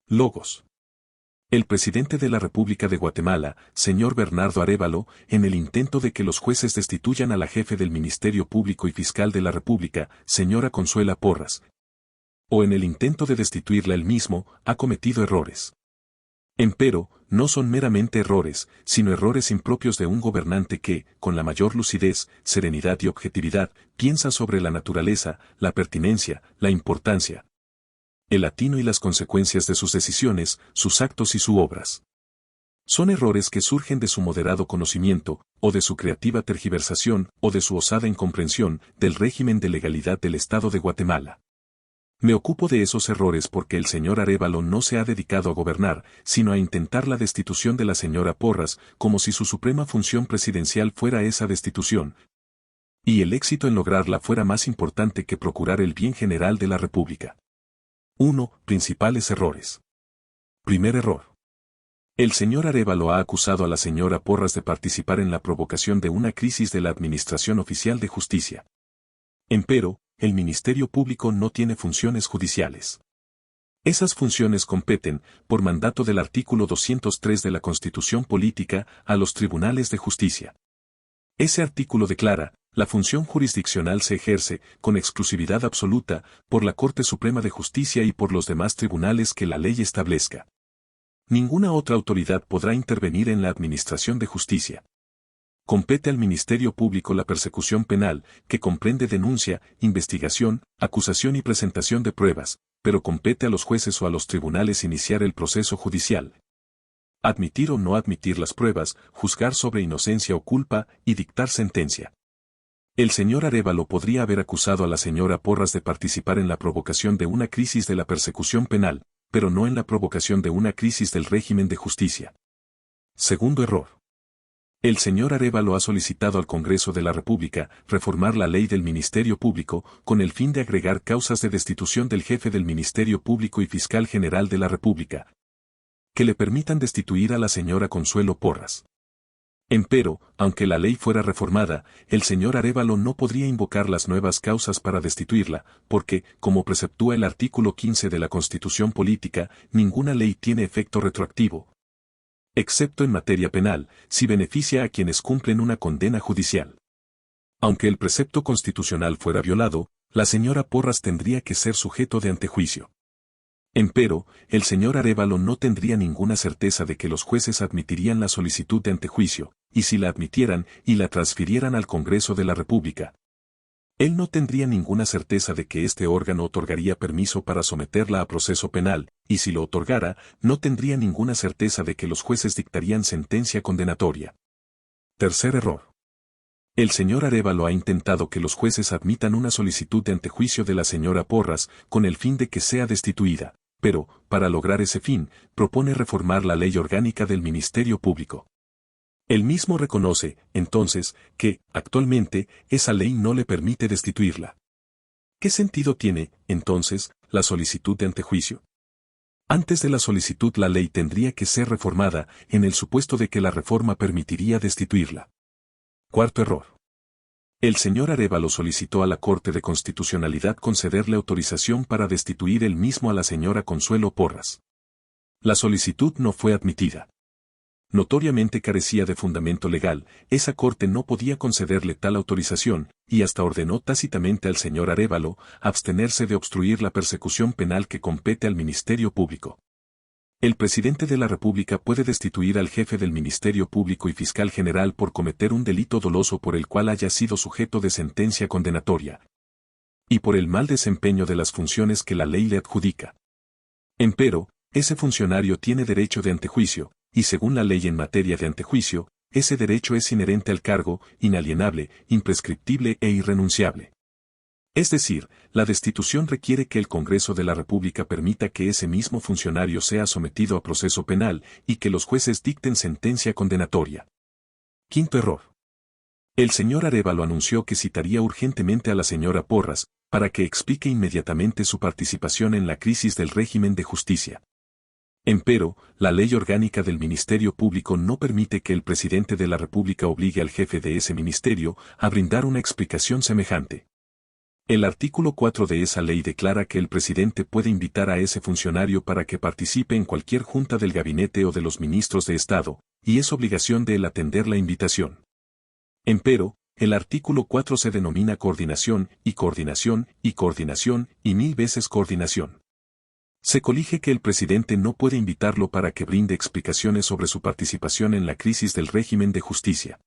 Logos. El presidente de la República de Guatemala, señor Bernardo Arévalo, en el intento de que los jueces destituyan a la jefe del Ministerio Público y Fiscal de la República, señora Consuela Porras, o en el intento de destituirla él mismo, ha cometido errores. Empero, no son meramente errores, sino errores impropios de un gobernante que, con la mayor lucidez, serenidad y objetividad, piensa sobre la naturaleza, la pertinencia, la importancia, el atino y las consecuencias de sus decisiones, sus actos y sus obras. Son errores que surgen de su moderado conocimiento, o de su creativa tergiversación, o de su osada incomprensión, del régimen de legalidad del Estado de Guatemala. Me ocupo de esos errores porque el señor Arévalo no se ha dedicado a gobernar, sino a intentar la destitución de la señora Porras, como si su suprema función presidencial fuera esa destitución, y el éxito en lograrla fuera más importante que procurar el bien general de la República. 1. Principales errores. Primer error. El señor Arévalo ha acusado a la señora Porras de participar en la provocación de una crisis de la Administración Oficial de Justicia. Empero, el Ministerio Público no tiene funciones judiciales. Esas funciones competen, por mandato del artículo 203 de la Constitución Política, a los tribunales de justicia. Ese artículo declara, la función jurisdiccional se ejerce, con exclusividad absoluta, por la Corte Suprema de Justicia y por los demás tribunales que la ley establezca. Ninguna otra autoridad podrá intervenir en la administración de justicia. Compete al Ministerio Público la persecución penal, que comprende denuncia, investigación, acusación y presentación de pruebas, pero compete a los jueces o a los tribunales iniciar el proceso judicial. Admitir o no admitir las pruebas, juzgar sobre inocencia o culpa y dictar sentencia. El señor Arévalo podría haber acusado a la señora Porras de participar en la provocación de una crisis de la persecución penal, pero no en la provocación de una crisis del régimen de justicia. Segundo error. El señor Arévalo ha solicitado al Congreso de la República reformar la ley del Ministerio Público con el fin de agregar causas de destitución del jefe del Ministerio Público y Fiscal General de la República, que le permitan destituir a la señora Consuelo Porras. Empero, aunque la ley fuera reformada, el señor Arévalo no podría invocar las nuevas causas para destituirla, porque, como preceptúa el artículo 15 de la Constitución Política, ninguna ley tiene efecto retroactivo, excepto en materia penal, si beneficia a quienes cumplen una condena judicial. Aunque el precepto constitucional fuera violado, la señora Porras tendría que ser sujeto de antejuicio. Empero, el señor Arévalo no tendría ninguna certeza de que los jueces admitirían la solicitud de antejuicio, y si la admitieran y la transfirieran al Congreso de la República, él no tendría ninguna certeza de que este órgano otorgaría permiso para someterla a proceso penal, y si lo otorgara, no tendría ninguna certeza de que los jueces dictarían sentencia condenatoria. Tercer error. El señor Arévalo ha intentado que los jueces admitan una solicitud de antejuicio de la señora Porras con el fin de que sea destituida, pero, para lograr ese fin, propone reformar la ley orgánica del Ministerio Público. Él mismo reconoce, entonces, que, actualmente, esa ley no le permite destituirla. ¿Qué sentido tiene, entonces, la solicitud de antejuicio? Antes de la solicitud la ley tendría que ser reformada, en el supuesto de que la reforma permitiría destituirla. Cuarto error. El señor Arévalo solicitó a la Corte de Constitucionalidad concederle autorización para destituir él mismo a la señora Consuelo Porras. La solicitud no fue admitida. Notoriamente carecía de fundamento legal, esa Corte no podía concederle tal autorización, y hasta ordenó tácitamente al señor Arévalo abstenerse de obstruir la persecución penal que compete al Ministerio Público. El presidente de la República puede destituir al jefe del Ministerio Público y Fiscal General por cometer un delito doloso por el cual haya sido sujeto de sentencia condenatoria, y por el mal desempeño de las funciones que la ley le adjudica. Empero, ese funcionario tiene derecho de antejuicio, y según la ley en materia de antejuicio, ese derecho es inherente al cargo, inalienable, imprescriptible e irrenunciable. Es decir, la destitución requiere que el Congreso de la República permita que ese mismo funcionario sea sometido a proceso penal y que los jueces dicten sentencia condenatoria. Quinto error. El señor Arévalo anunció que citaría urgentemente a la señora Porras, para que explique inmediatamente su participación en la crisis del régimen de justicia. Empero, la ley orgánica del Ministerio Público no permite que el presidente de la República obligue al jefe de ese ministerio a brindar una explicación semejante. El artículo 4 de esa ley declara que el presidente puede invitar a ese funcionario para que participe en cualquier junta del gabinete o de los ministros de Estado, y es obligación de él atender la invitación. Empero, el artículo 4 se denomina coordinación, y coordinación, y coordinación, y 1000 veces coordinación. Se colige que el presidente no puede invitarlo para que brinde explicaciones sobre su participación en la crisis del régimen de justicia.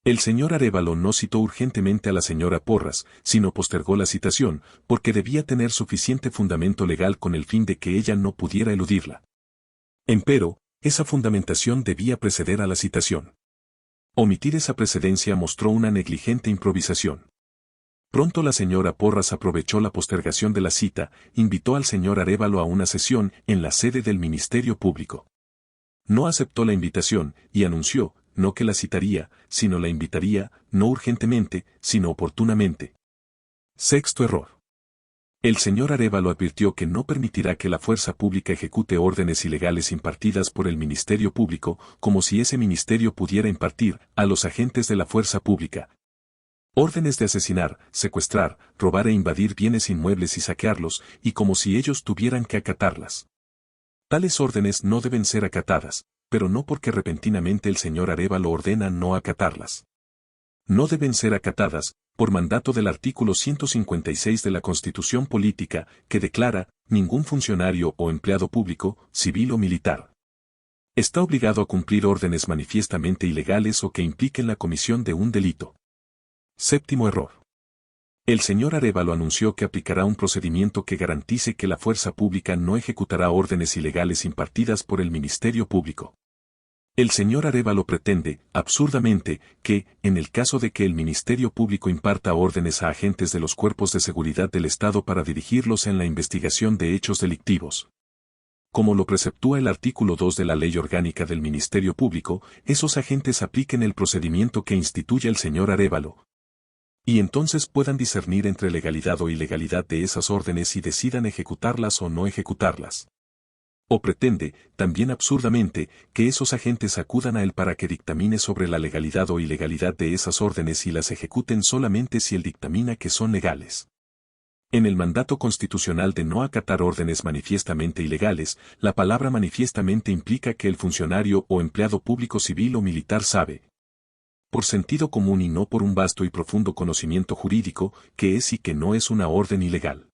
El señor Arévalo no citó urgentemente a la señora Porras, sino postergó la citación, porque debía tener suficiente fundamento legal con el fin de que ella no pudiera eludirla. Empero, esa fundamentación debía preceder a la citación. Omitir esa precedencia mostró una negligente improvisación. Pronto la señora Porras aprovechó la postergación de la cita, invitó al señor Arévalo a una sesión en la sede del Ministerio Público. No aceptó la invitación, y anunció, no que la citaría, sino la invitaría, no urgentemente, sino oportunamente. Sexto error. El señor Arévalo advirtió que no permitirá que la fuerza pública ejecute órdenes ilegales impartidas por el Ministerio Público, como si ese ministerio pudiera impartir, a los agentes de la fuerza pública, órdenes de asesinar, secuestrar, robar e invadir bienes inmuebles y saquearlos, y como si ellos tuvieran que acatarlas. Tales órdenes no deben ser acatadas, pero no porque repentinamente el señor Arévalo ordena no acatarlas. No deben ser acatadas, por mandato del artículo 156 de la Constitución Política, que declara, ningún funcionario o empleado público, civil o militar, está obligado a cumplir órdenes manifiestamente ilegales o que impliquen la comisión de un delito. Séptimo error. El señor Arévalo anunció que aplicará un procedimiento que garantice que la fuerza pública no ejecutará órdenes ilegales impartidas por el Ministerio Público. El señor Arévalo pretende, absurdamente, que, en el caso de que el Ministerio Público imparta órdenes a agentes de los cuerpos de seguridad del Estado para dirigirlos en la investigación de hechos delictivos, como lo preceptúa el artículo 2 de la Ley Orgánica del Ministerio Público, esos agentes apliquen el procedimiento que instituye el señor Arévalo, y entonces puedan discernir entre legalidad o ilegalidad de esas órdenes y decidan ejecutarlas o no ejecutarlas. O pretende, también absurdamente, que esos agentes acudan a él para que dictamine sobre la legalidad o ilegalidad de esas órdenes y las ejecuten solamente si él dictamina que son legales. En el mandato constitucional de no acatar órdenes manifiestamente ilegales, la palabra manifiestamente implica que el funcionario o empleado público civil o militar sabe, por sentido común y no por un vasto y profundo conocimiento jurídico, que es y que no es una orden ilegal.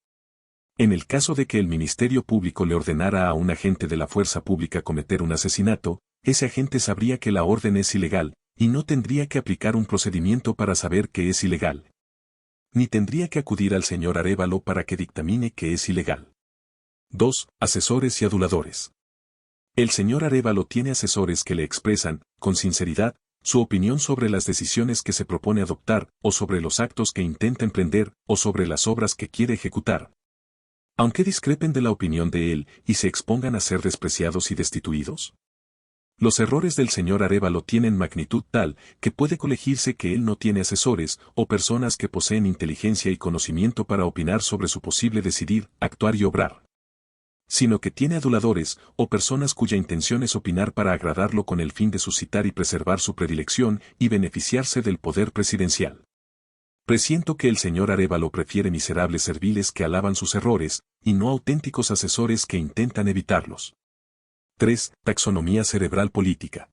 En el caso de que el Ministerio Público le ordenara a un agente de la fuerza pública cometer un asesinato, ese agente sabría que la orden es ilegal, y no tendría que aplicar un procedimiento para saber que es ilegal. Ni tendría que acudir al señor Arévalo para que dictamine que es ilegal. 2. Asesores y aduladores. El señor Arévalo tiene asesores que le expresan, con sinceridad, su opinión sobre las decisiones que se propone adoptar, o sobre los actos que intenta emprender, o sobre las obras que quiere ejecutar. Aunque discrepen de la opinión de él, y se expongan a ser despreciados y destituidos. Los errores del señor Arévalo tienen magnitud tal, que puede colegirse que él no tiene asesores, o personas que poseen inteligencia y conocimiento para opinar sobre su posible decidir, actuar y obrar, sino que tiene aduladores, o personas cuya intención es opinar para agradarlo con el fin de suscitar y preservar su predilección y beneficiarse del poder presidencial. Presiento que el señor Arévalo prefiere miserables serviles que alaban sus errores, y no auténticos asesores que intentan evitarlos. 3. Taxonomía cerebral política.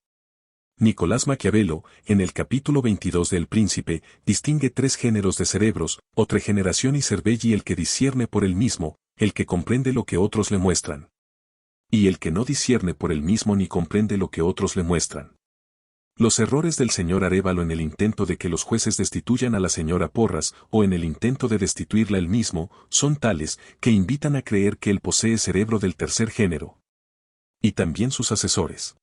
Nicolás Maquiavelo, en el capítulo 22 de El Príncipe, distingue 3 géneros de cerebros, otra generación y cervelli, el que discierne por él mismo, el que comprende lo que otros le muestran, y el que no discierne por él mismo ni comprende lo que otros le muestran. Los errores del señor Arévalo en el intento de que los jueces destituyan a la señora Porras, o en el intento de destituirla él mismo, son tales, que invitan a creer que él posee cerebro del tercer género. Y también sus asesores.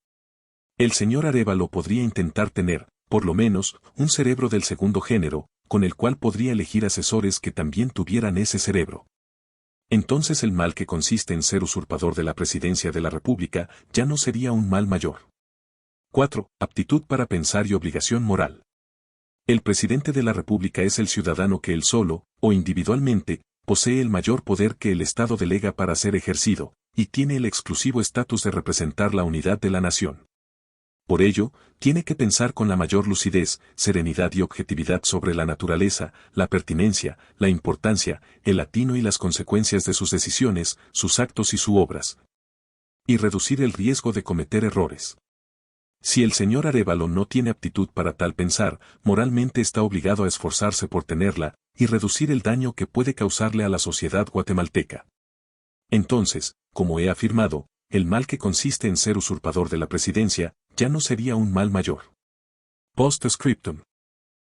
El señor Arévalo podría intentar tener, por lo menos, un cerebro del segundo género, con el cual podría elegir asesores que también tuvieran ese cerebro. Entonces el mal que consiste en ser usurpador de la presidencia de la República ya no sería un mal mayor. 4. Aptitud para pensar y obligación moral. El presidente de la República es el ciudadano que él solo, o individualmente, posee el mayor poder que el Estado delega para ser ejercido, y tiene el exclusivo estatus de representar la unidad de la nación. Por ello, tiene que pensar con la mayor lucidez, serenidad y objetividad sobre la naturaleza, la pertinencia, la importancia, el atino y las consecuencias de sus decisiones, sus actos y sus obras. Y reducir el riesgo de cometer errores. Si el señor Arévalo no tiene aptitud para tal pensar, moralmente está obligado a esforzarse por tenerla, y reducir el daño que puede causarle a la sociedad guatemalteca. Entonces, como he afirmado, el mal que consiste en ser usurpador de la presidencia, ya no sería un mal mayor. Post-scriptum.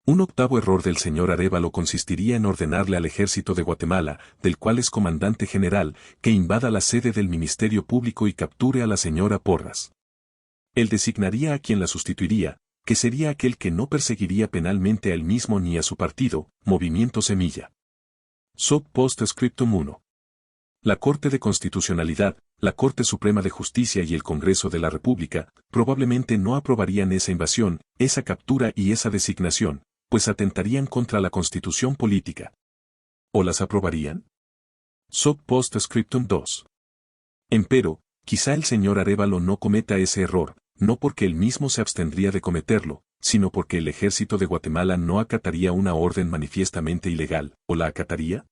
Un octavo error del señor Arévalo consistiría en ordenarle al ejército de Guatemala, del cual es comandante general, que invada la sede del Ministerio Público y capture a la señora Porras. Él designaría a quien la sustituiría, que sería aquel que no perseguiría penalmente a él mismo ni a su partido, Movimiento Semilla. Sub Post-scriptum 1. La Corte de Constitucionalidad, la Corte Suprema de Justicia y el Congreso de la República, probablemente no aprobarían esa invasión, esa captura y esa designación, pues atentarían contra la Constitución política. ¿O las aprobarían? Sub Post-scriptum 2. Empero, quizá el señor Arévalo no cometa ese error, no porque él mismo se abstendría de cometerlo, sino porque el ejército de Guatemala no acataría una orden manifiestamente ilegal, ¿o la acataría?